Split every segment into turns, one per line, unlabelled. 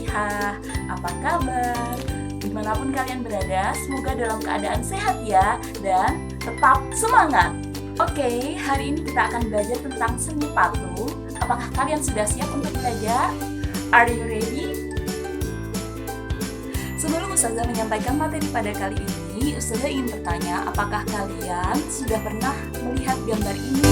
Solihah, apa kabar? Dimanapun kalian berada, semoga dalam keadaan sehat ya, dan tetap semangat. Oke, hari ini kita akan belajar tentang seni patung. Apakah kalian sudah siap untuk belajar? Are you ready? Sebelum Ustazah menyampaikan materi pada kali ini, Ustazah ingin bertanya, apakah kalian sudah pernah melihat gambar ini?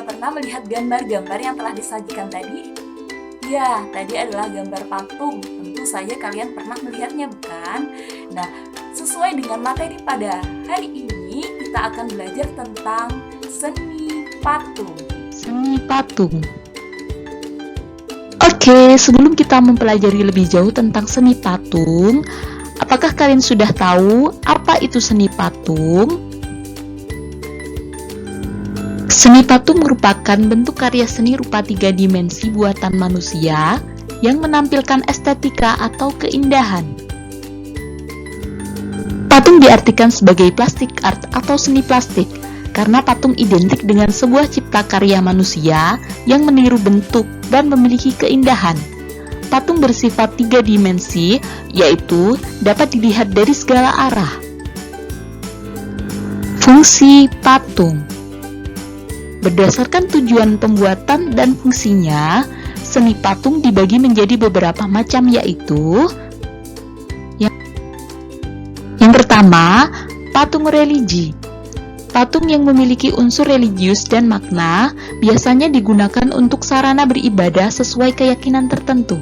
Pernah melihat gambar-gambar yang telah disajikan tadi? Ya, tadi adalah gambar patung. Tentu saja kalian pernah melihatnya, bukan? Nah, sesuai dengan materi pada hari ini, kita akan belajar tentang seni patung.
Seni patung. Oke, sebelum kita mempelajari lebih jauh tentang seni patung, apakah kalian sudah tahu apa itu seni patung? Seni patung merupakan bentuk karya seni rupa 3 dimensi buatan manusia yang menampilkan estetika atau keindahan. Patung diartikan sebagai plastik art atau seni plastik karena patung identik dengan sebuah cipta karya manusia yang meniru bentuk dan memiliki keindahan. Patung bersifat 3 dimensi, yaitu dapat dilihat dari segala arah. Fungsi patung. Berdasarkan tujuan pembuatan dan fungsinya, seni patung dibagi menjadi beberapa macam, yaitu yang pertama, patung religi. Patung yang memiliki unsur religius dan makna biasanya digunakan untuk sarana beribadah sesuai keyakinan tertentu.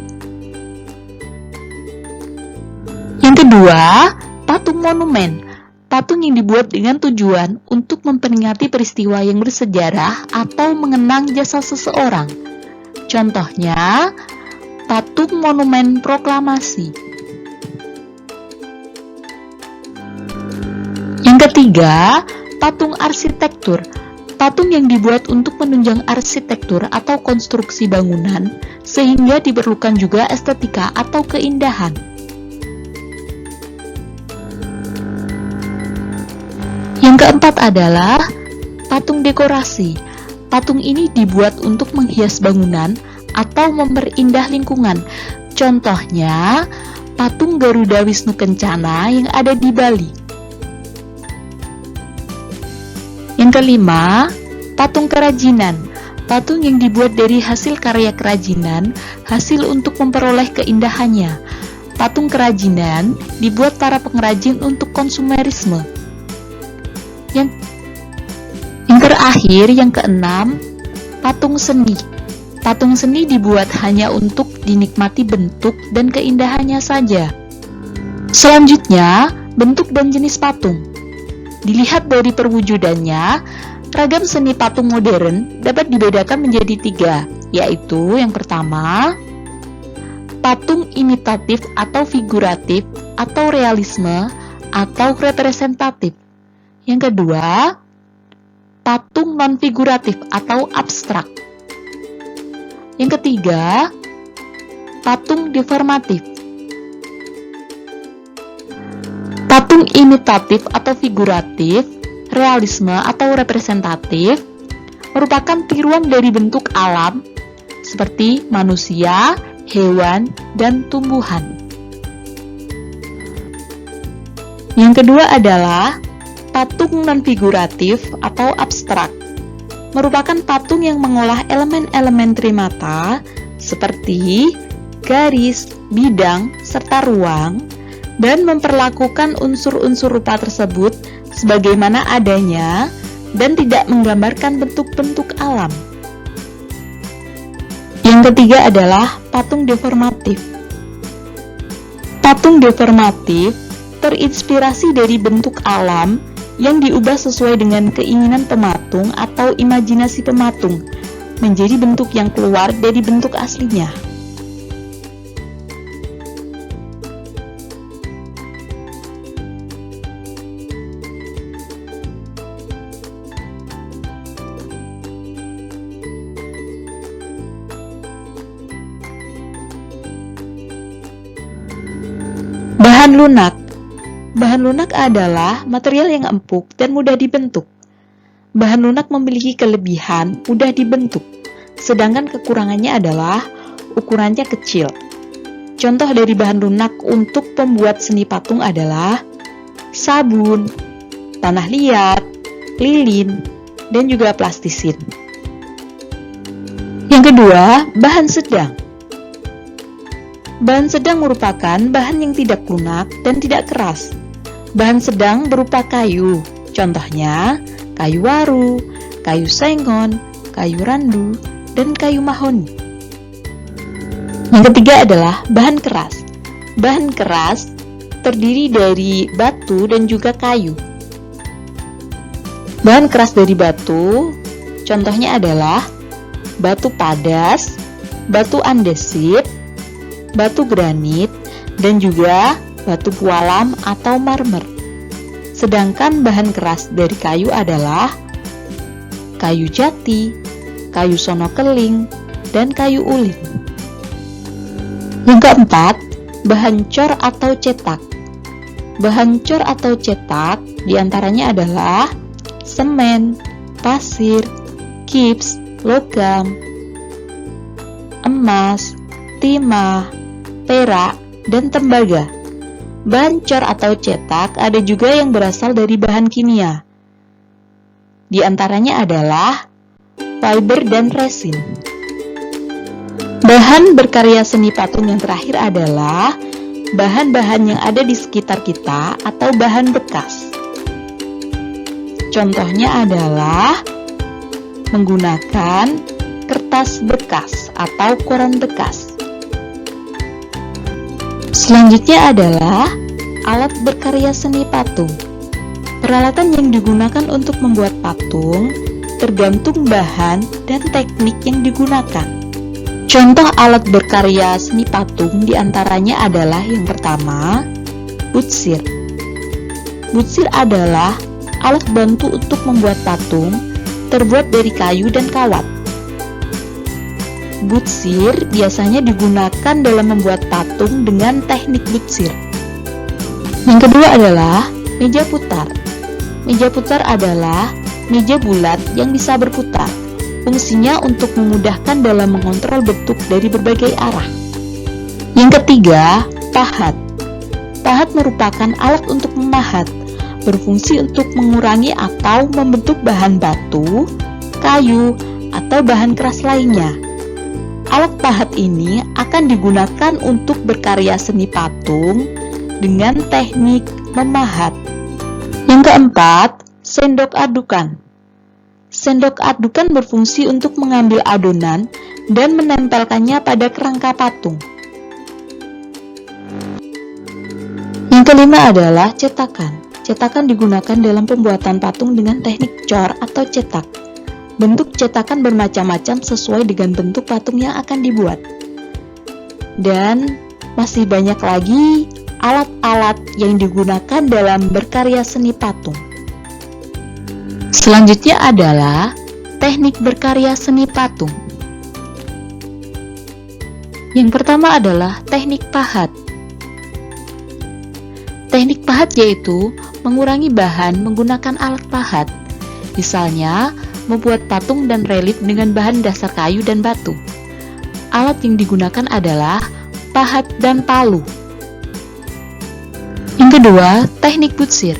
Yang kedua, patung monumen. Patung yang dibuat dengan tujuan untuk memperingati peristiwa yang bersejarah atau mengenang jasa seseorang. Contohnya, patung monumen proklamasi. Yang ketiga, patung arsitektur. Patung yang dibuat untuk menunjang arsitektur atau konstruksi bangunan, sehingga diperlukan juga estetika atau keindahan. Yang keempat adalah patung dekorasi. Patung ini dibuat untuk menghias bangunan atau memperindah lingkungan. Contohnya, patung Garuda Wisnu Kencana yang ada di Bali. Yang kelima, patung kerajinan. Patung yang dibuat dari hasil karya kerajinan, hasil untuk memperoleh keindahannya. Patung kerajinan dibuat para pengrajin untuk konsumerisme. Yang terakhir, yang keenam, patung seni. Patung seni dibuat hanya untuk dinikmati bentuk dan keindahannya saja. Selanjutnya, bentuk dan jenis patung. Dilihat dari perwujudannya, ragam seni patung modern dapat dibedakan menjadi 3, yaitu yang pertama, patung imitatif atau figuratif atau realisme atau representatif. Yang kedua, patung non-figuratif atau abstrak. Yang ketiga, patung deformatif. Patung imitatif atau figuratif, realisme atau representatif merupakan tiruan dari bentuk alam seperti manusia, hewan, dan tumbuhan. Yang kedua adalah patung non-figuratif atau abstrak, merupakan patung yang mengolah elemen-elemen trimata seperti garis, bidang, serta ruang, dan memperlakukan unsur-unsur rupa tersebut sebagaimana adanya dan tidak menggambarkan bentuk-bentuk alam. Yang ketiga adalah patung deformatif. Patung deformatif terinspirasi dari bentuk alam yang diubah sesuai dengan keinginan pematung atau imajinasi pematung, menjadi bentuk yang keluar dari bentuk aslinya. Bahan lunak. Bahan lunak adalah material yang empuk dan mudah dibentuk. Bahan lunak memiliki kelebihan mudah dibentuk, sedangkan kekurangannya adalah ukurannya kecil. Contoh dari bahan lunak untuk pembuat seni patung adalah sabun, tanah liat, lilin, dan juga plastisin. Yang kedua, bahan sedang. Bahan sedang merupakan bahan yang tidak lunak dan tidak keras. Bahan sedang berupa kayu, contohnya kayu waru, kayu sengon, kayu randu, dan kayu mahoni. Yang ketiga adalah bahan keras. Bahan keras terdiri dari batu dan juga kayu. Bahan keras dari batu, contohnya adalah batu padas, batu andesit, batu granit, dan juga batu pualam atau marmer. Sedangkan bahan keras dari kayu adalah kayu jati, kayu sono keling, dan kayu ulin. Yang keempat, bahan cor atau cetak. Bahan cor atau cetak diantaranya adalah semen, pasir, gips, logam, emas, timah, perak, dan tembaga. Bahan cor atau cetak ada juga yang berasal dari bahan kimia. Di antaranya adalah fiber dan resin. Bahan berkarya seni patung yang terakhir adalah bahan-bahan yang ada di sekitar kita atau bahan bekas. Contohnya adalah menggunakan kertas bekas atau koran bekas. Selanjutnya adalah alat berkarya seni patung. Peralatan yang digunakan untuk membuat patung tergantung bahan dan teknik yang digunakan. Contoh alat berkarya seni patung diantaranya adalah yang pertama, butsir. Butsir adalah alat bantu untuk membuat patung terbuat dari kayu dan kawat. Butsir biasanya digunakan dalam membuat patung dengan teknik butsir. Yang kedua adalah meja putar. Meja putar adalah meja bulat yang bisa berputar. Fungsinya untuk memudahkan dalam mengontrol bentuk dari berbagai arah. Yang ketiga, pahat. Pahat merupakan alat untuk memahat, berfungsi untuk mengurangi atau membentuk bahan batu, kayu, atau bahan keras lainnya. Alat pahat ini akan digunakan untuk berkarya seni patung dengan teknik memahat. Yang keempat, sendok adukan. Sendok adukan berfungsi untuk mengambil adonan dan menempelkannya pada kerangka patung. Yang kelima adalah cetakan. Cetakan digunakan dalam pembuatan patung dengan teknik cor atau cetak. Bentuk cetakan bermacam-macam sesuai dengan bentuk patung yang akan dibuat. Dan masih banyak lagi alat-alat yang digunakan dalam berkarya seni patung. Selanjutnya adalah teknik berkarya seni patung. Yang pertama adalah teknik pahat. Teknik pahat yaitu mengurangi bahan menggunakan alat pahat. Misalnya, membuat patung dan relief dengan bahan dasar kayu dan batu. Alat yang digunakan adalah pahat dan palu. Yang kedua, teknik butsir.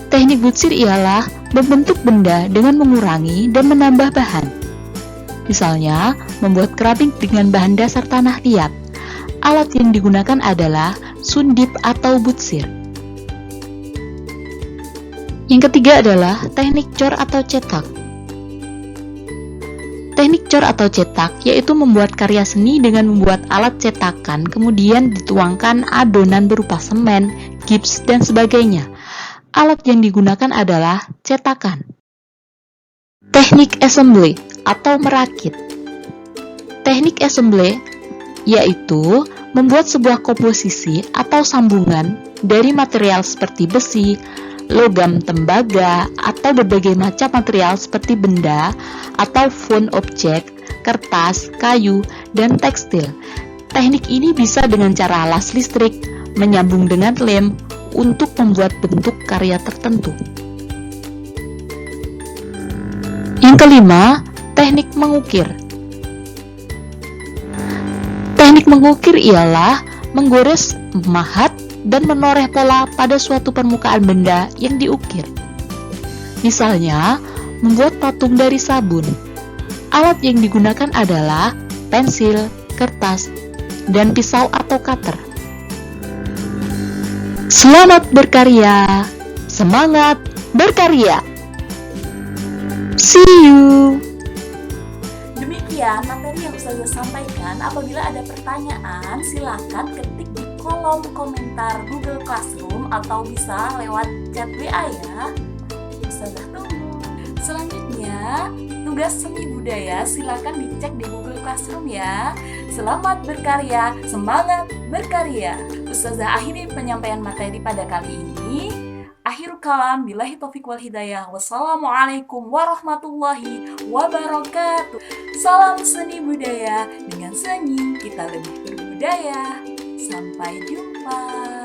Teknik butsir ialah membentuk benda dengan mengurangi dan menambah bahan. Misalnya, membuat keramik dengan bahan dasar tanah liat. Alat yang digunakan adalah sundip atau butsir. Yang ketiga adalah teknik cor atau cetak. Teknik cor atau cetak yaitu membuat karya seni dengan membuat alat cetakan, kemudian dituangkan adonan berupa semen, gips, dan sebagainya. Alat yang digunakan adalah cetakan. Teknik assembly atau merakit. Teknik assembly yaitu membuat sebuah komposisi atau sambungan dari material seperti besi, logam tembaga, atau berbagai macam material seperti benda atau found objek, kertas, kayu, dan tekstil. Teknik ini bisa dengan cara las listrik, menyambung dengan lem untuk membuat bentuk karya tertentu. Yang kelima, teknik mengukir. Teknik mengukir ialah menggores, memahat, dan menoreh pola pada suatu permukaan benda yang diukir. Misalnya, membuat patung dari sabun. Alat yang digunakan adalah pensil, kertas, dan pisau atau cutter. Selamat berkarya, semangat berkarya. See you.
Demikian materi yang Ustazah sampaikan. Apabila ada pertanyaan, silakan ketik di kolom komentar Google Classroom atau bisa lewat chat WA ya. Ustazah tunggu. Selanjutnya, tugas seni budaya silakan dicek di Google Classroom ya. Selamat berkarya, semangat berkarya. Ustazah akhiri penyampaian materi pada kali ini. Akhirul kalam, billahi taufiq wal hidayah. Wassalamualaikum warahmatullahi wabarakatuh. Salam seni budaya. Dengan seni kita lebih berbudaya. Sampai jumpa.